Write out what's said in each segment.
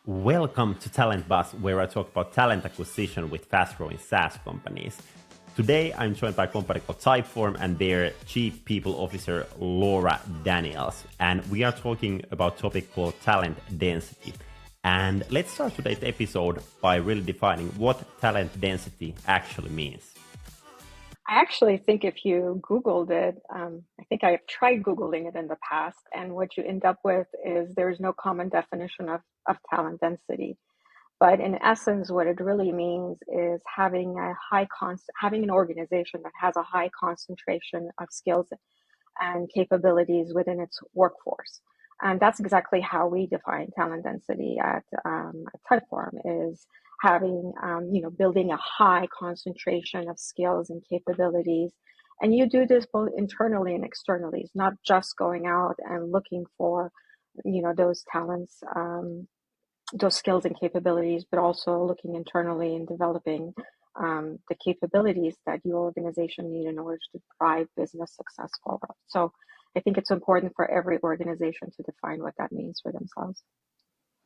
Welcome to Talent Buzz, where I talk about talent acquisition with fast-growing SaaS companies. Today, I'm joined by a company called Typeform and their Chief People Officer, Laura Daniels. And we are talking about a topic called talent density. And let's start today's episode by really defining what talent density actually means. I actually think if you Googled it, I think I've tried Googling it in the past, and what you end up with is there's no common definition of talent density. But in essence, what it really means is having having an organization that has a high concentration of skills and capabilities within its workforce. And that's exactly how we define talent density at Typeform is having, building a high concentration of skills and capabilities. And you do this both internally and externally. It's not just going out and looking for, those talents, those skills and capabilities, but also looking internally and developing the capabilities that your organization need in order to drive business success forward. So I think it's important for every organization to define what that means for themselves.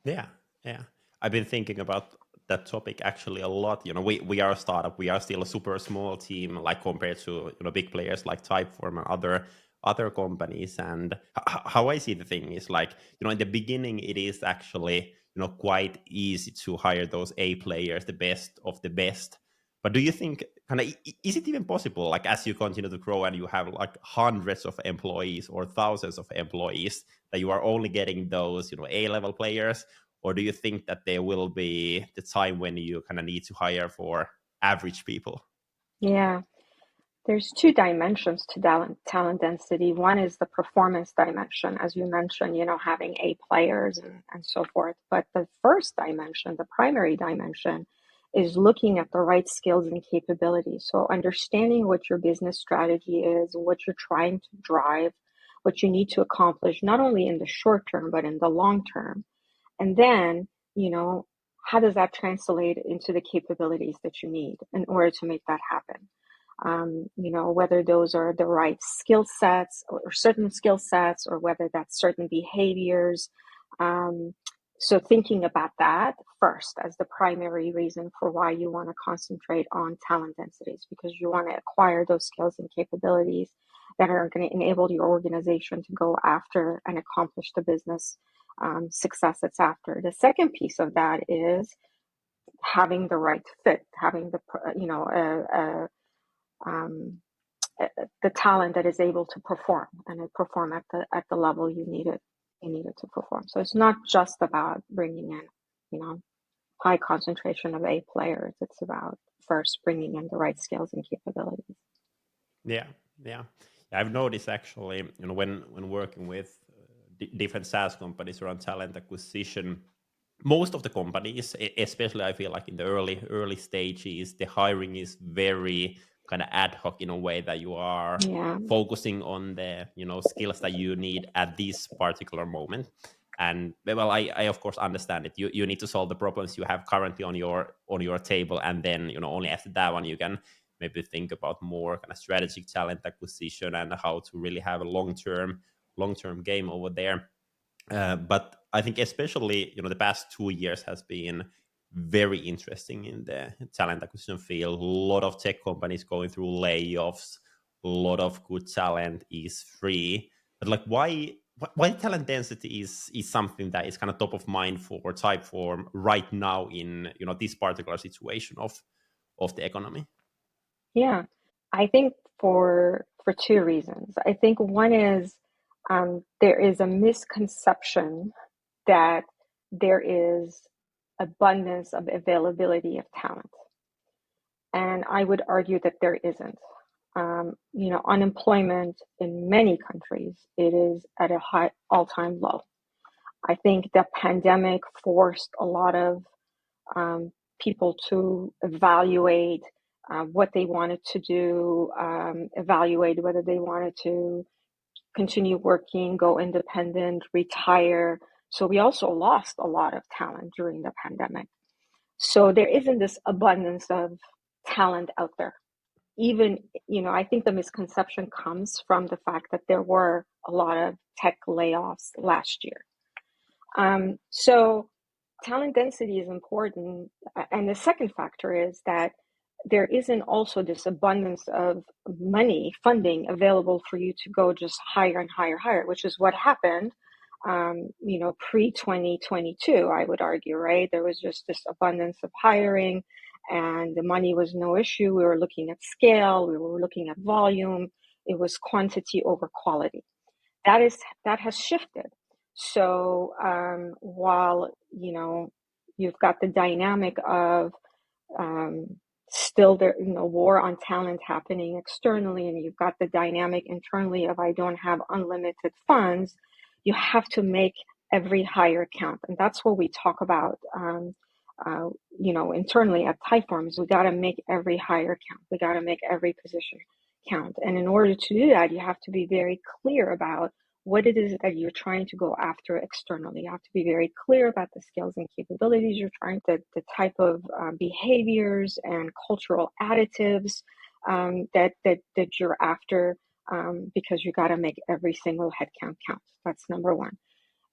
Yeah, yeah. I've been thinking about that topic actually a lot. We are a startup. We are still a super small team, like compared to big players like Typeform and other companies. And how I see the thing is like in the beginning, it is actually quite easy to hire those A players, the best of the best. But do you think kind of is it even possible, like as you continue to grow and you have like hundreds of employees or thousands of employees, that you are only getting those A-level players? Or do you think that there will be the time when you kind of need to hire for average people? Yeah, there's two dimensions to talent density. One is the performance dimension, as you mentioned, having A players and so forth. But the first dimension, the primary dimension, is looking at the right skills and capabilities. So understanding what your business strategy is, what you're trying to drive, what you need to accomplish, not only in the short term, but in the long term. And then, how does that translate into the capabilities that you need in order to make that happen? Whether those are the right skill sets or certain skill sets, or whether that's certain behaviors. So thinking about that first as the primary reason for why you want to concentrate on talent densities, because you want to acquire those skills and capabilities that are going to enable your organization to go after and accomplish the business success that's after. The second piece of that is having the right fit, having um, the talent that is able to perform and perform at the level you need it to perform. So it's not just about bringing in, high concentration of A players. It's about first bringing in the right skills and capabilities. Yeah, yeah. I've noticed actually, when working with different SaaS companies around talent acquisition, most of the companies, especially I feel like in the early stages, the hiring is very kind of ad hoc in a way that you are Yeah. focusing on the skills that you need at this particular moment. And well, I of course understand it. You need to solve the problems you have currently on your table, and then only after that one you can maybe think about more kind of strategic talent acquisition and how to really have a long term game over there. But I think especially the past 2 years has been very interesting in the talent acquisition field. A lot of tech companies going through layoffs. A lot of good talent is free. But like, why talent density is something that is kind of top of mind for Typeform right now in this particular situation of the economy? Yeah. I think for two reasons. I think one is there is a misconception that there is abundance of availability of talent. And I would argue that there isn't. Unemployment in many countries, it is at a high all-time low. I think the pandemic forced a lot of people to evaluate what they wanted to do, evaluate whether they wanted to continue working, go independent, retire. So we also lost a lot of talent during the pandemic. So there isn't this abundance of talent out there. Even, I think the misconception comes from the fact that there were a lot of tech layoffs last year. So talent density is important. And the second factor is that there isn't also this abundance of money, funding available for you to go just higher and higher, which is what happened, pre-2022, I would argue, right? There was just this abundance of hiring and the money was no issue. We were looking at scale, we were looking at volume. It was quantity over quality. That has shifted. So while, you've got the dynamic of still there, war on talent happening externally, and you've got the dynamic internally of I don't have unlimited funds, you have to make every hire count. And that's what we talk about, internally at Typeform is we got to make every hire count. We got to make every position count. And in order to do that, you have to be very clear about what it is that you're trying to go after externally. You have to be very clear about the skills and capabilities you're trying to, the type of behaviors and cultural additives that you're after, because you got to make every single headcount count. That's number one.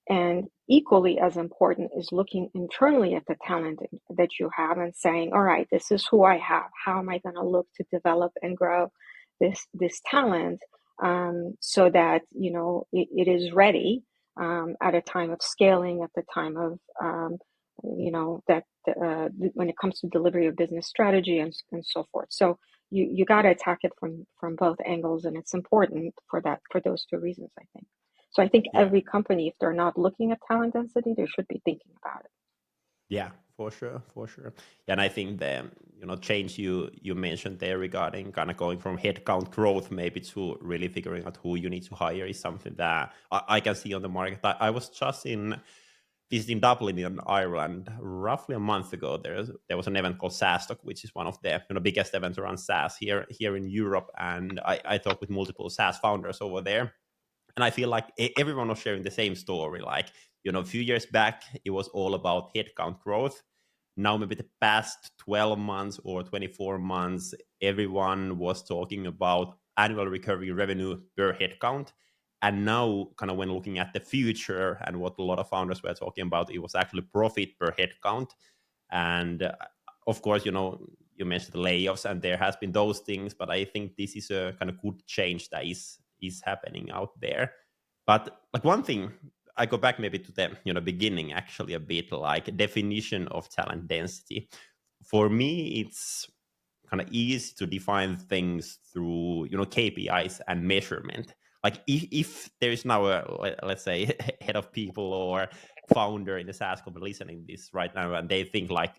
And equally as important is looking internally at the talent that you have and saying, all right, this is who I have. How am I going to look to develop and grow this talent, so that, it is ready at a time of scaling, at the time of, when it comes to delivery of business strategy and so forth. So you got to attack it from both angles. And it's important for those two reasons, I think. So I think Yeah. every company, if they're not looking at talent density, they should be thinking about it. Yeah, for sure. Yeah, and I think the change you mentioned there regarding kind of going from headcount growth maybe to really figuring out who you need to hire is something that I can see on the market. I was just visiting Dublin in Ireland roughly a month ago. There was an event called SaaS Talk, which is one of the biggest events around SaaS here in Europe, and I talked with multiple SaaS founders over there. And I feel like everyone was sharing the same story. Like, a few years back, it was all about headcount growth. Now, maybe the past 12 months or 24 months, everyone was talking about annual recurring revenue per headcount. And now, kind of when looking at the future and what a lot of founders were talking about, it was actually profit per headcount. And of course, you mentioned the layoffs, and there has been those things, but I think this is a kind of good change that is happening out there. But like one thing, I go back maybe to the beginning actually a bit, like definition of talent density. For me, it's kind of easy to define things through KPIs and measurement. Like if there is now let's say head of people or founder in the SaaS company listening this right now, and they think like,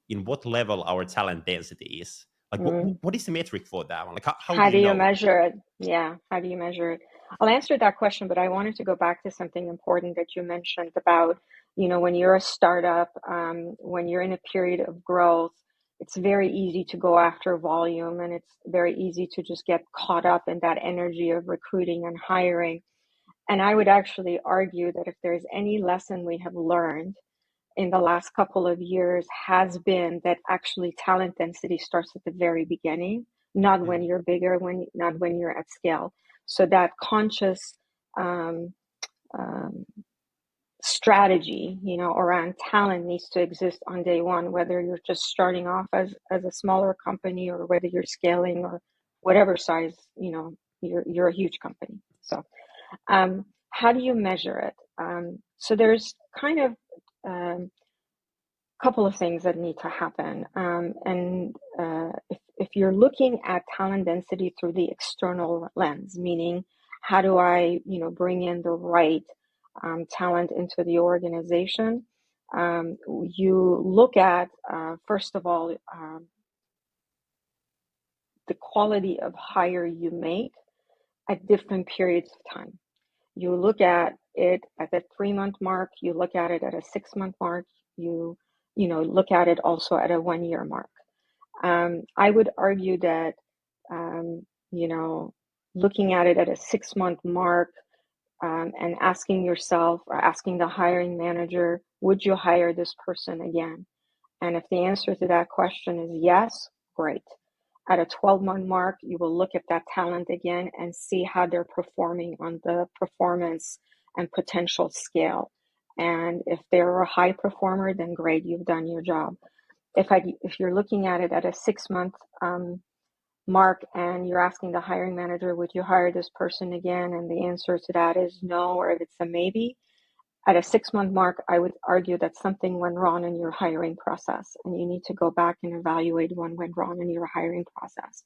in what level our talent density is, like what is the metric for that one? Like how How do do you you know? measure it? Yeah, how do you measure it? I'll answer that question, but I wanted to go back to something important that you mentioned about, when you're a startup, when you're in a period of growth, it's very easy to go after volume, and it's very easy to just get caught up in that energy of recruiting and hiring. And I would actually argue that if there's any lesson we have learned in the last couple of years, has been that actually talent density starts at the very beginning, not when you're bigger, not when you're at scale. So that conscious strategy, around talent needs to exist on day one, whether you're just starting off as a smaller company or whether you're scaling or whatever size, you're a huge company. So how do you measure it? So there's kind of couple of things that need to happen. And if you're looking at talent density through the external lens, meaning how do I, bring in the right talent into the organization? You look at, first of all, the quality of hire you make at different periods of time. You look at it at the 3-month mark, you look at it at a 6-month mark, you look at it also at a 1-year mark. I would argue that, looking at it at a 6-month mark, and asking yourself or asking the hiring manager, would you hire this person again? And if the answer to that question is yes, great. At a 12-month mark, you will look at that talent again and see how they're performing on the performance and potential scale. And if they're a high performer, then great, you've done your job. If you're looking at it at a 6 month mark and you're asking the hiring manager, would you hire this person again? And the answer to that is no, or if it's a maybe, at a 6 month mark, I would argue that something went wrong in your hiring process, and you need to go back and evaluate what went wrong in your hiring process.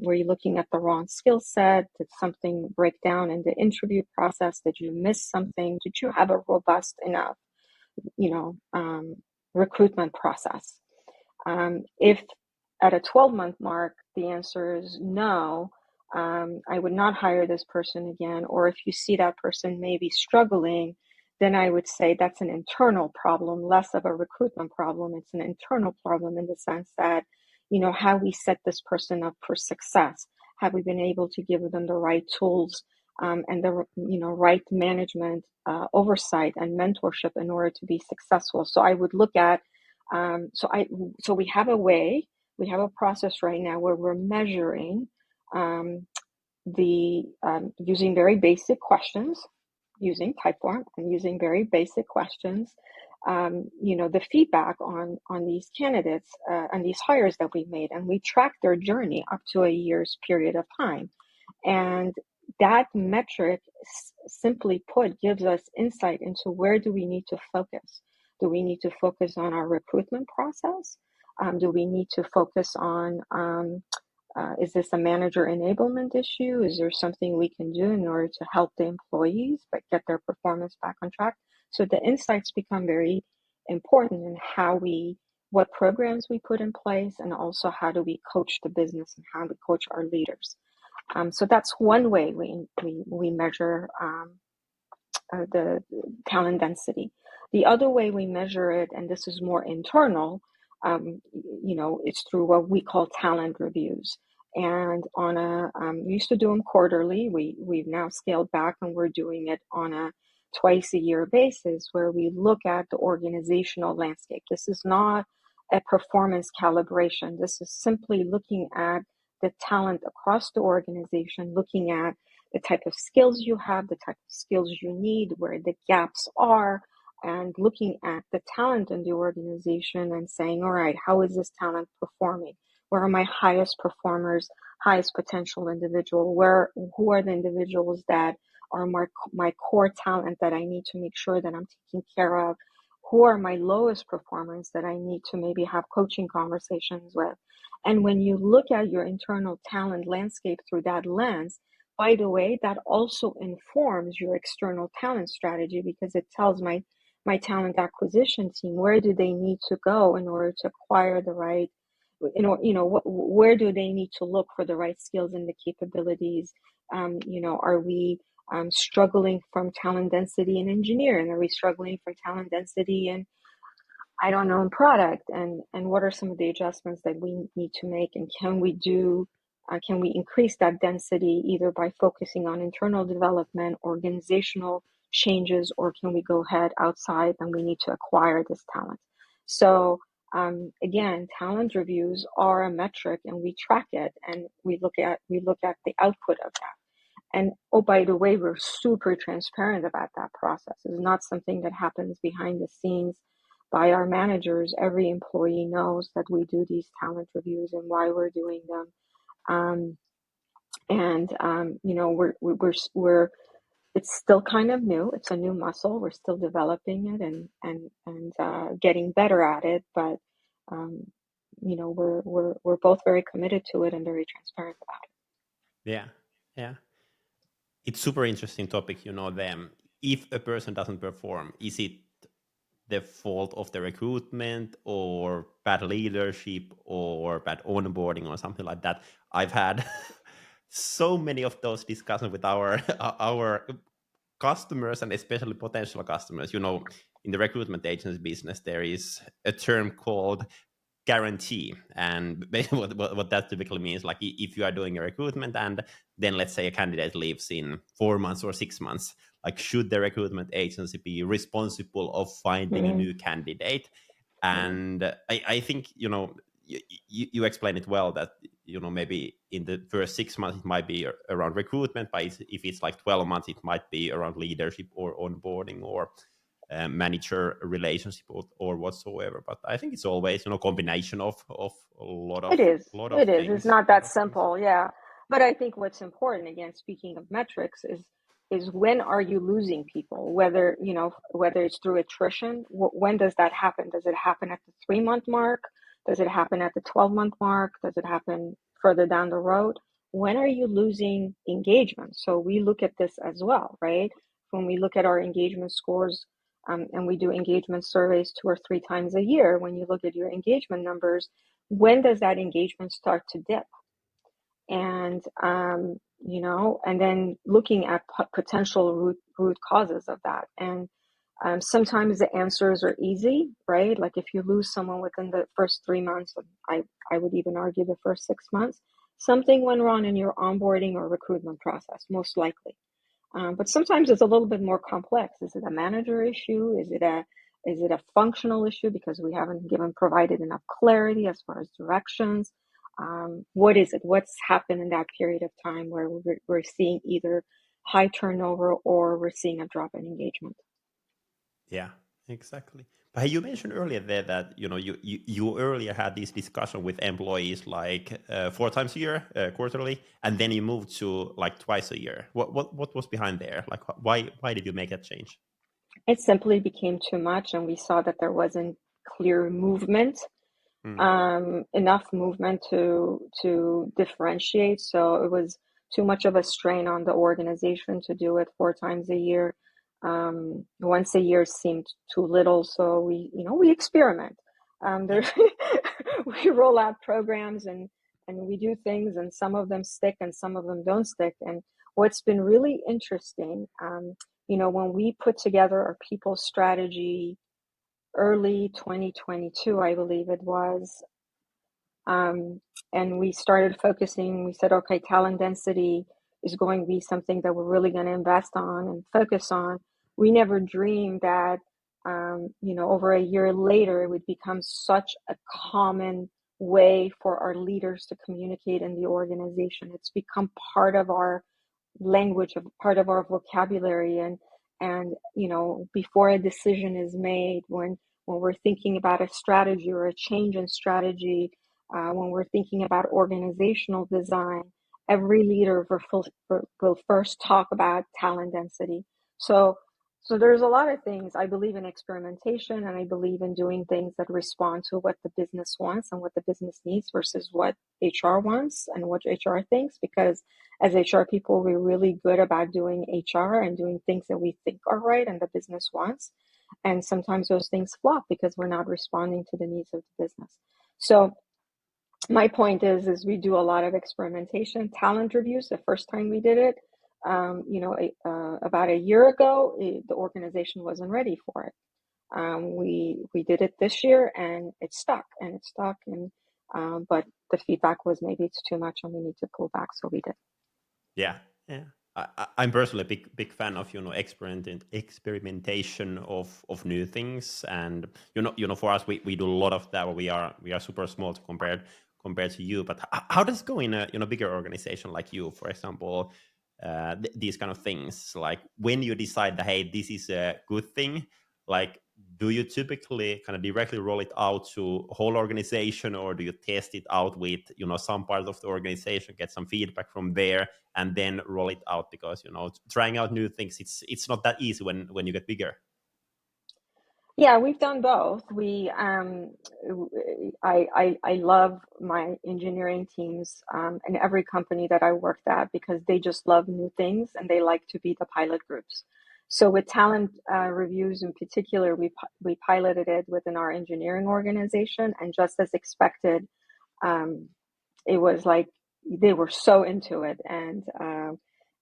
Were you looking at the wrong skill set? Did something break down in the interview process? Did you miss something? Did you have a robust enough, recruitment process? If at a 12-month mark, the answer is no, I would not hire this person again. Or if you see that person maybe struggling, then I would say that's an internal problem, less of a recruitment problem. It's an internal problem in the sense that, have we set this person up for success? Have we been able to give them the right tools and the right management, oversight, and mentorship in order to be successful? So I would look at so we have a process right now where we're measuring using very basic questions, using Typeform and using very basic questions, the feedback on these candidates and these hires that we made, and we track their journey up to a year's period of time. And that metric, simply put, gives us insight into where do we need to focus. Do we need to focus on our recruitment process? Do we need to focus on, is this a manager enablement issue? Is there something we can do in order to help the employees but get their performance back on track? So the insights become very important in what programs we put in place, and also how do we coach the business and how we coach our leaders. So that's one way we measure the talent density. The other way we measure it, and this is more internal, it's through what we call talent reviews. And we used to do them quarterly. We've now scaled back, and we're doing it on a twice a year basis, where we look at the organizational landscape. This is not a performance calibration. This is simply looking at the talent across the organization, looking at the type of skills you have, the type of skills you need, where the gaps are, and looking at the talent in the organization and saying, all right, how is this talent performing? Where are my highest performers, highest potential individual? Who are the individuals that are my core talent that I need to make sure that I'm taking care of? Who are my lowest performers that I need to maybe have coaching conversations with? And when you look at your internal talent landscape through that lens, by the way, that also informs your external talent strategy, because it tells my talent acquisition team, where do they need to go in order to acquire the right, where do they need to look for the right skills and the capabilities? Are we struggling from talent density in engineering? Are we struggling from talent density in, I don't know, in product? And what are some of the adjustments that we need to make? And can we increase that density either by focusing on internal development, organizational changes, or can we go ahead outside and we need to acquire this talent? So again, talent reviews are a metric, and we track it, and we look at the output of that. And oh, by the way, we're super transparent about that process. It's not something that happens behind the scenes by our managers. Every employee knows that we do these talent reviews and why we're doing them. We're it's still kind of new. It's a new muscle. We're still developing it and getting better at it. But we're both very committed to it and very transparent about it. Yeah, yeah. It's super interesting topic. Them. If a person doesn't perform, is it the fault of the recruitment or bad leadership or bad onboarding or something like that? I've had so many of those discussions with our our customers, and especially potential customers. In the recruitment agency business, there is a term called guarantee, and basically what that typically means, like if you are doing a recruitment and then let's say a candidate leaves in 4 months or 6 months, like should the recruitment agency be responsible of finding a new candidate? And I think you explain it well, that maybe in the first 6 months it might be around recruitment, but if it's like 12 months it might be around leadership or onboarding or manager relationship or whatsoever. But I think it's always combination of a lot It of is. lot of It is. It's things. not that simple. Yeah. But I think what's important, again, speaking of metrics, is when are you losing people? Whether, whether it's through attrition, when does that happen? Does it happen at the 3 month mark? Does it happen at the 12-month mark? Does it happen further down the road? When are you losing engagement? So we look at this as well, right? When we look at our engagement scores, and we do engagement surveys 2 or 3 times a year, when you look at your engagement numbers, when does that engagement start to dip? And and then looking at potential root causes of that. And sometimes the answers are easy, right? Like if you lose someone within the first 3 months, I would even argue the first 6 months, something went wrong in your onboarding or recruitment process, most likely. But sometimes it's a little bit more complex. Is it a manager issue? Is it a functional issue because we haven't provided enough clarity as far as directions? What is it? What's happened in that period of time where we're seeing either high turnover or we're seeing a drop in engagement? Yeah, exactly. But hey, you mentioned earlier there that you earlier had this discussion with employees like 4 times a year, quarterly, and then you moved to like twice a year. What was behind there? Like why did you make that change? It simply became too much, and we saw that there wasn't clear movement, Mm. enough movement to differentiate. So it was too much of a strain on the organization to do it 4 times a year. Once a year seemed too little, so we experiment. Yeah. There, we roll out programs and we do things, and some of them stick and some of them don't stick. And what's been really interesting, when we put together our people strategy early 2022, I believe it was, and we started focusing. We said, okay, talent density is going to be something that we're really going to invest on and focus on. We never dreamed that, over a year later, it would become such a common way for our leaders to communicate in the organization. It's become part of our language, of part of our vocabulary. And before a decision is made, when we're thinking about a strategy or a change in strategy, when we're thinking about organizational design, every leader will first talk about talent density. So there's a lot of things. I believe in experimentation, and I believe in doing things that respond to what the business wants and what the business needs versus what HR wants and what HR thinks. Because as HR people, we're really good about doing HR and doing things that we think are right and the business wants. And sometimes those things flop because we're not responding to the needs of the business. So my point is we do a lot of experimentation. Talent reviews, the first time we did it, about a year ago, the organization wasn't ready for it. We did it this year, and it stuck, and but the feedback was maybe it's too much and we need to pull back, so we did. Yeah, yeah. I'm personally a big fan of experimentation of new things, and for us we do a lot of that. We are super small to compared to you, but how does it go in a bigger organization like you, for example? These kind of things, like when you decide that, hey, this is a good thing, like do you typically kind of directly roll it out to whole organization, or do you test it out with some part of the organization, get some feedback from there, and then roll it out? Because trying out new things, it's not that easy when you get bigger. Yeah, we've done both. I love my engineering teams, in every company that I worked at, because they just love new things and they like to be the pilot groups. So with talent reviews in particular, we piloted it within our engineering organization, and just as expected, um, it was like they were so into it.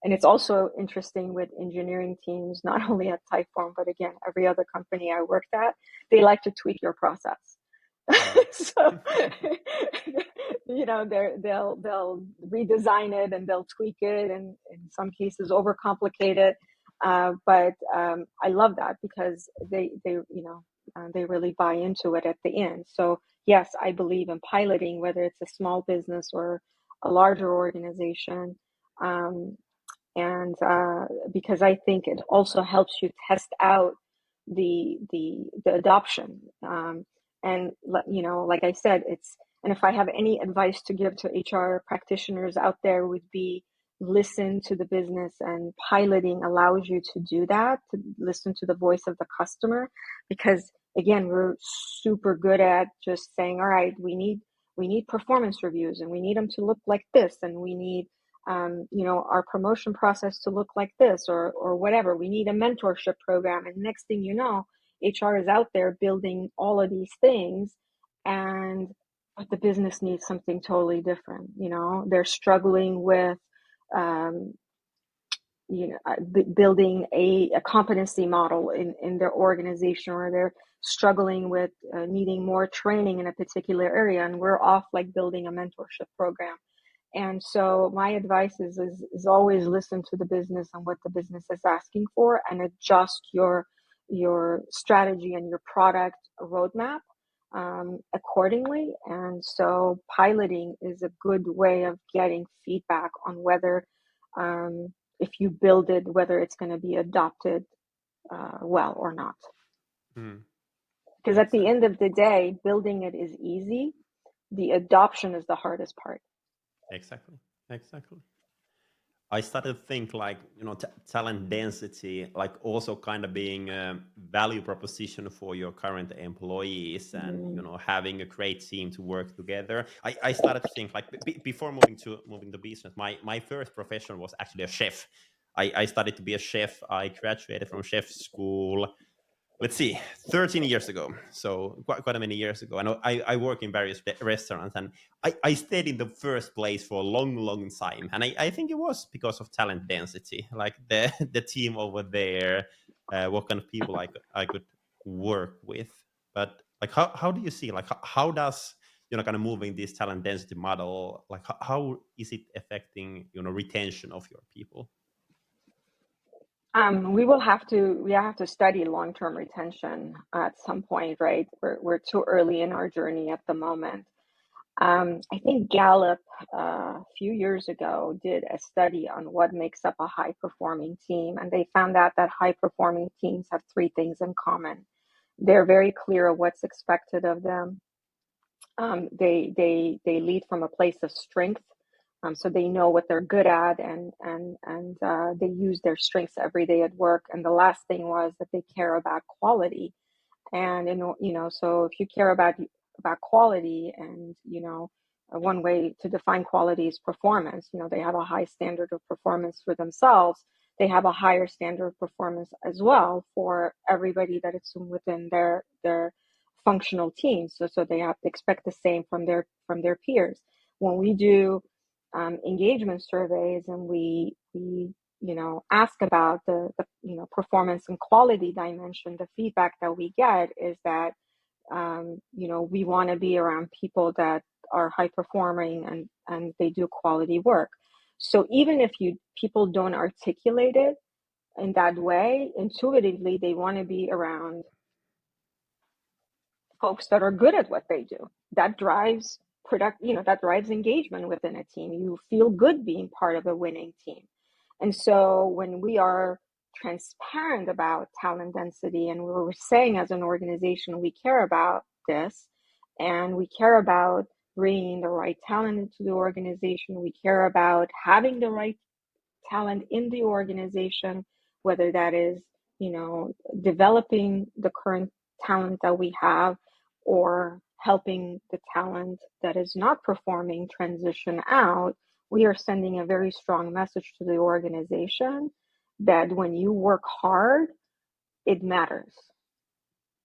And it's also interesting with engineering teams, not only at Typeform, but again, every other company I worked at, they like to tweak your process. Mm. So, they'll redesign it and they'll tweak it, and in some cases overcomplicate it. But I love that because they really buy into it at the end. So yes, I believe in piloting, whether it's a small business or a larger organization. And because I think it also helps you test out the adoption. And like I said, and if I have any advice to give to HR practitioners out there, would be listen to the business, and piloting allows you to do that, to listen to the voice of the customer, because again, we're super good at just saying, all right, we need performance reviews, and we need them to look like this, and we need our promotion process to look like this, or whatever. We need a mentorship program, and next thing you know, HR is out there building all of these things, and but the business needs something totally different. They're struggling with um, building a competency model in their organization, or they're struggling with needing more training in a particular area, and we're off like building a mentorship program. And so my advice is always listen to the business and what the business is asking for, and adjust your strategy and your product roadmap accordingly. And so piloting is a good way of getting feedback on whether if you build it, whether it's going to be adopted well or not. Because at Makes the sense. end of the day, building it is easy. The adoption is the hardest part. Exactly. Exactly. I started to think like, talent density, like also kind of being a value proposition for your current employees, and, having a great team to work together. I started to think like before moving to business, my first profession was actually a chef. I studied to be a chef. I graduated from chef school, let's see, 13 years ago. So quite a many years ago. And I work in various restaurants, and I stayed in the first place for a long time. And I think it was because of talent density, like the team over there, what kind of people I could work with. But like, how do you see, like, how does, kind of moving this talent density model, like how is it affecting, retention of your people? We have to study long-term retention at some point, right? We're too early in our journey at the moment. I think Gallup a few years ago did a study on what makes up a high-performing team, and they found out that high-performing teams have three things in common. They're very clear of what's expected of them. They lead from a place of strength, so they know what they're good at, and they use their strengths every day at work. And the last thing was that they care about quality. And so if you care about quality, and one way to define quality is performance. They have a high standard of performance for themselves. They have a higher standard of performance as well for everybody that is within their functional teams. So they have to expect the same from their peers. When we do engagement surveys, and we ask about the performance and quality dimension, the feedback that we get is that we want to be around people that are high performing, and they do quality work. So even if people don't articulate it in that way, intuitively they want to be around folks that are good at what they do. That drives that drives engagement within a team. You feel good being part of a winning team. And so when we are transparent about talent density, and we're saying as an organization we care about this, and we care about bringing the right talent into the organization, we care about having the right talent in the organization, whether that is, developing the current talent that we have, or helping the talent that is not performing transition out. We are sending a very strong message to the organization that when you work hard, it matters.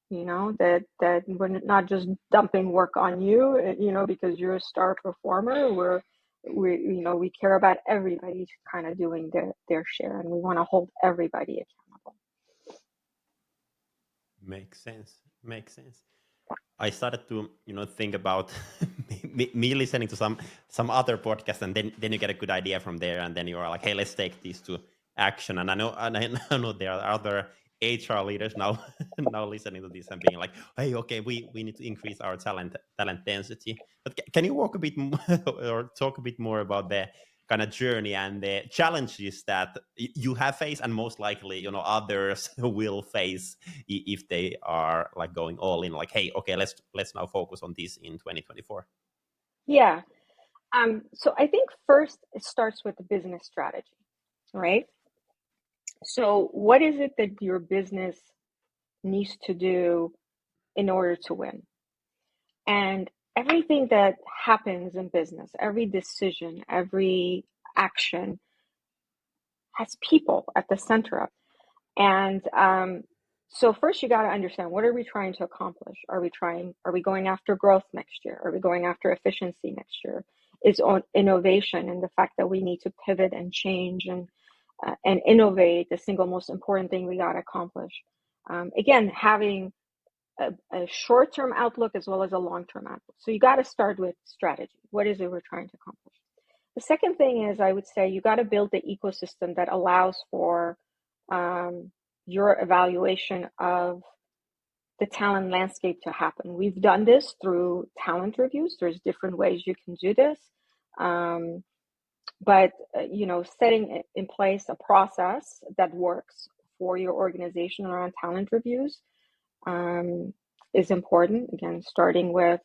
That we're not just dumping work on you, because you're a star performer. We care about everybody kind of doing their share, and we want to hold everybody accountable. Makes sense. Makes sense. I started to think about me listening to some other podcast, and then you get a good idea from there, and then you're like, hey, let's take these to action. And I know there are other HR leaders now now listening to this and being like, hey, okay, we need to increase our talent density. But can you walk a bit more or talk a bit more about the kind of journey and the challenges that you have faced, and most likely, others will face if they are like going all in, like, hey, okay, let's now focus on this in 2024. Yeah. So I think first it starts with the business strategy, right? So what is it that your business needs to do in order to win? And everything that happens in business, every decision, every action has people at the center of it. And so first you got to understand, what are we trying to accomplish? Are we going after growth next year? Are we going after efficiency next year? Is on innovation and the fact that we need to pivot and change and innovate the single most important thing we got to accomplish? Again, having a short-term outlook as well as a long-term outlook. So you got to start with strategy. What is it we're trying to accomplish? The second thing is, I would say, you got to build the ecosystem that allows for your evaluation of the talent landscape to happen. We've done this through talent reviews. There's different ways you can do this. But setting in place a process that works for your organization around talent reviews is important. Again, starting with,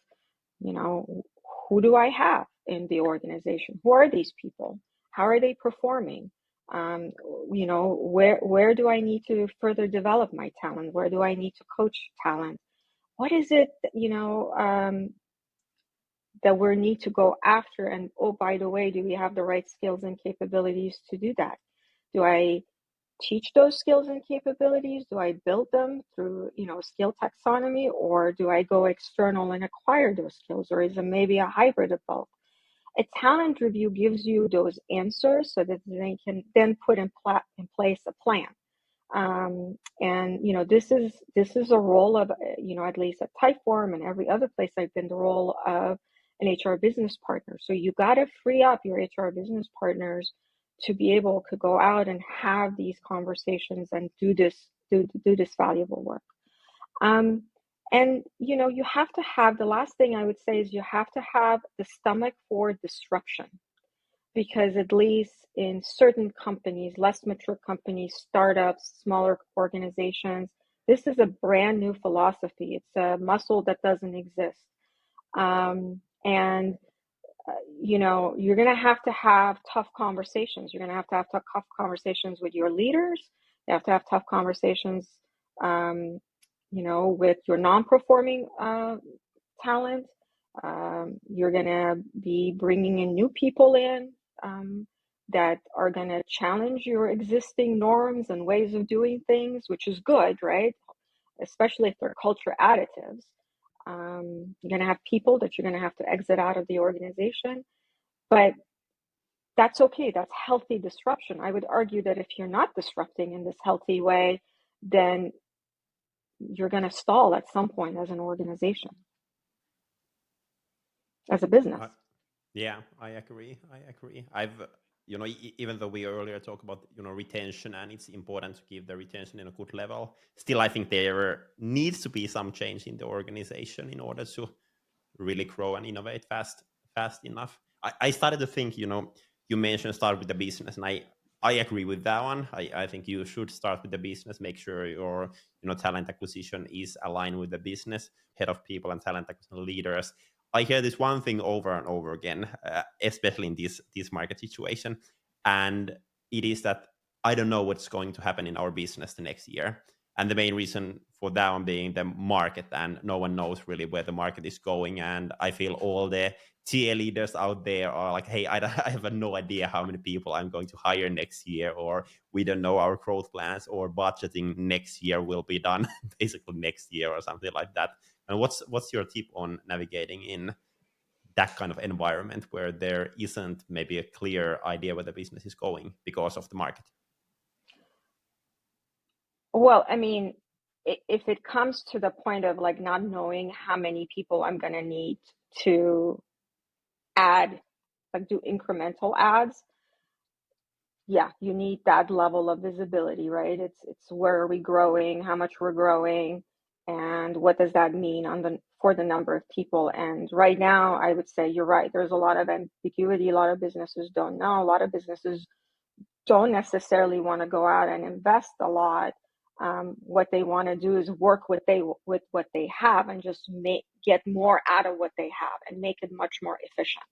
who do I have in the organization? Who are these people? How are they performing? Where do I need to further develop my talent? Where do I need to coach talent? What is it, that we need to go after? And oh, by the way, do we have the right skills and capabilities to do that? Do I teach those skills and capabilities? Do I build them through, skill taxonomy, or do I go external and acquire those skills? Or is it maybe a hybrid of both? A talent review gives you those answers so that they can then put in place a plan. And this is a role of, at least at Typeform and every other place I've been, the role of an HR business partner. So you got to free up your HR business partners to be able to go out and have these conversations and do this valuable work. And you have to have, the last thing I would say is, you have to have the stomach for disruption, because at least in certain companies, less mature companies, startups, smaller organizations, this is a brand new philosophy. It's a muscle that doesn't exist. And you're going to have tough conversations. You're going to have tough conversations with your leaders. You have to have tough conversations, with your non-performing talent. You're going to be bringing in new people in that are going to challenge your existing norms and ways of doing things, which is good, right? Especially if they're culture additives. You're going to have people that you're going to have to exit out of the organization, but that's okay. That's healthy disruption. I would argue that if you're not disrupting in this healthy way, then you're going to stall at some point as an organization, as a business. Yeah, I agree. I've, even though we earlier talked about, retention, and it's important to keep the retention in a good level, still, I think there needs to be some change in the organization in order to really grow and innovate fast enough. I started to think, you mentioned start with the business, and I agree with that one. I think you should start with the business, make sure your talent acquisition is aligned with the business, head of people and talent acquisition leaders. I hear this one thing over and over again, especially in this market situation, and it is that I don't know what's going to happen in our business the next year. And the main reason for that one being the market, and no one knows really where the market is going. And I feel all the TA leaders out there are like, hey, I have no idea how many people I'm going to hire next year, or we don't know our growth plans, or budgeting next year will be done basically next year or something like that. And what's your tip on navigating in that kind of environment where there isn't maybe a clear idea where the business is going because of the market? Well, I mean, if it comes to the point of like not knowing how many people I'm going to need to add, like do incremental ads, yeah, you need that level of visibility, right? It's where are we growing, how much we're growing, and what does that mean for the number of people. And right now, I would say you're right. There's a lot of ambiguity. A lot of businesses don't know. A lot of businesses don't necessarily want to go out and invest a lot. What they want to do is work with what they have and just get more out of what they have and make it much more efficient.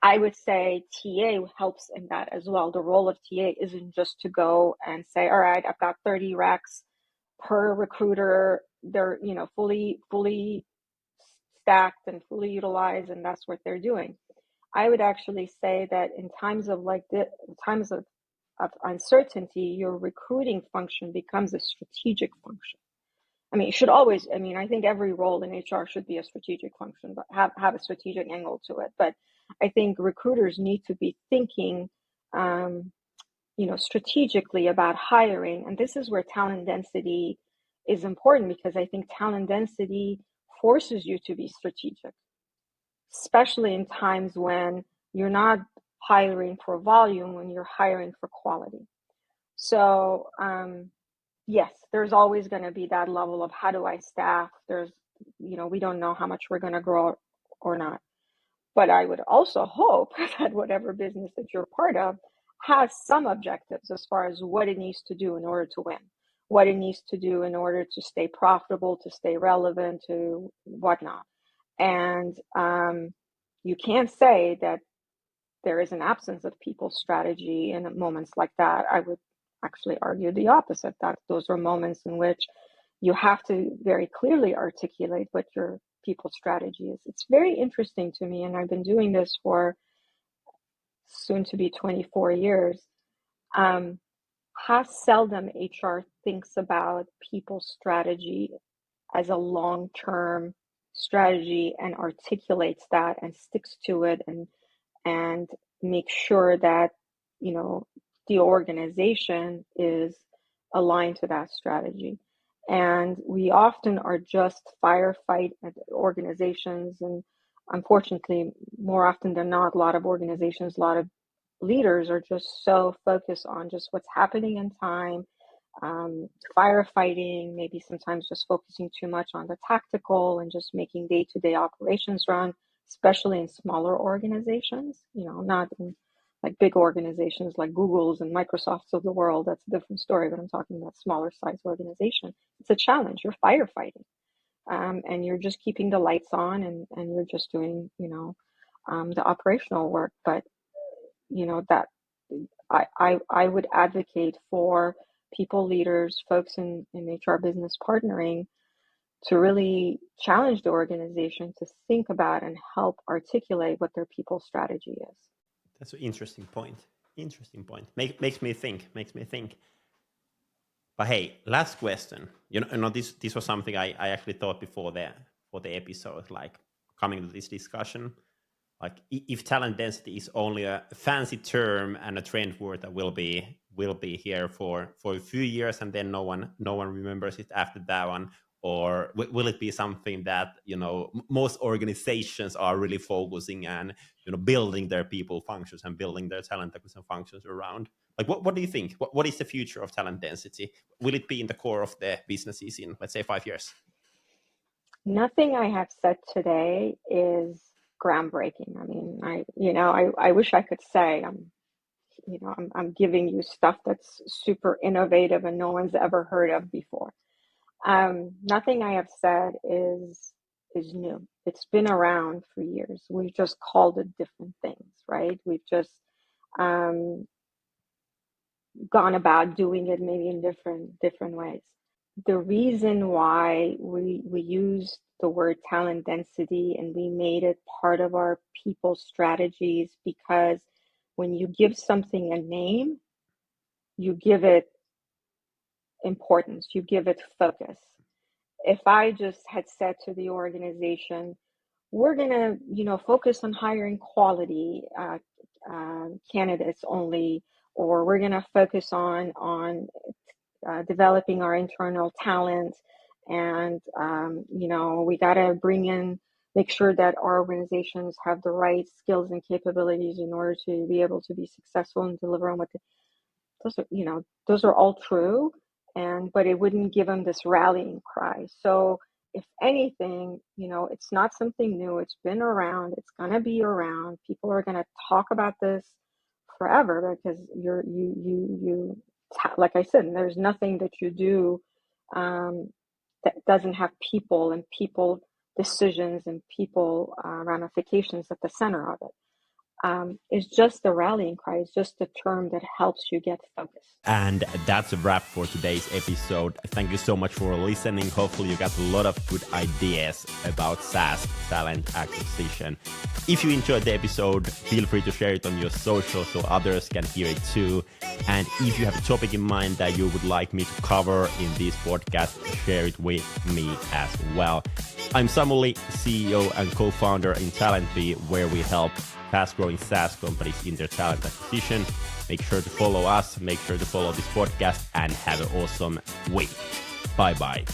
I would say TA helps in that as well. The role of TA isn't just to go and say, all right, I've got 30 recs per recruiter. They're, fully stacked and fully utilized, and that's what they're doing. I would actually say that in times of times of uncertainty, your recruiting function becomes a strategic function. I mean, it should always, I think every role in HR should be a strategic function, but have a strategic angle to it. But I think recruiters need to be thinking, strategically about hiring. And this is where talent density is important, because I think talent density forces you to be strategic, especially in times when you're not hiring for volume, when you're hiring for quality. So, yes, there's always going to be that level of how do I staff? We don't know how much we're going to grow or not. But I would also hope that whatever business that you're part of has some objectives as far as what it needs to do in order to win, what it needs to do in order to stay profitable, to stay relevant, to whatnot. And you can't say that there is an absence of people strategy in moments like that. I would actually argue the opposite, that those are moments in which you have to very clearly articulate what your people strategy is. It's very interesting to me, and I've been doing this for soon to be 24 years. How seldom HR thinks about people strategy as a long-term strategy and articulates that and sticks to it and make sure that the organization is aligned to that strategy. And we often are just firefight organizations, and unfortunately, more often than not, a lot of organizations, a lot of leaders are just so focused on just what's happening in time, firefighting, maybe sometimes just focusing too much on the tactical and just making day-to-day operations run, especially in smaller organizations, not in like big organizations like Google's and Microsoft's of the world. That's a different story, but I'm talking about smaller size organization. It's a challenge. You're firefighting, and you're just keeping the lights on, and you're just doing, the operational work. But, that I would advocate for people leaders, folks in HR business partnering, to really challenge the organization to think about and help articulate what their people strategy is. That's an interesting point. Makes me think. But hey, last question. This was something I actually thought before for the episode, like coming to this discussion. Like, if talent density is only a fancy term and a trend word that will be here for a few years, and then no one remembers it after that one, or will it be something that most organizations are really focusing and building their people functions and building their talent acquisition functions around? Like, what do you think? What is the future of talent density? Will it be in the core of the businesses in, let's say, 5 years? Nothing I have said today is groundbreaking. I mean, I wish I could say I'm giving you stuff that's super innovative and no one's ever heard of before. Nothing I have said is new. It's been around for years. We've just called it different things, right? We've just gone about doing it maybe in different ways. The reason why we use the word talent density and we made it part of our people strategies, because when you give something a name, you give it importance, you give it focus. If I just had said to the organization, we're going to, focus on hiring quality candidates only, or we're going to focus on developing our internal talent, and, we got to make sure that our organizations have the right skills and capabilities in order to be able to be successful and deliver on those are all true. But it wouldn't give them this rallying cry. So if anything, it's not something new. It's been around. It's going to be around. People are going to talk about this forever because like I said, there's nothing that you do that doesn't have people and people decisions and people ramifications at the center of it. It's just the rallying cry. It's just a term that helps you get focused. And that's a wrap for today's episode. Thank you so much for listening. Hopefully you got a lot of good ideas about SaaS talent acquisition. If you enjoyed the episode, feel free to share it on your social so others can hear it too. And if you have a topic in mind that you would like me to cover in this podcast, share it with me as well. I'm Samuli, CEO and co-founder in TalentBee, where we help fast-growing SaaS companies in their talent acquisition. Make sure to follow us, make sure to follow this podcast, and have an awesome week. Bye-bye.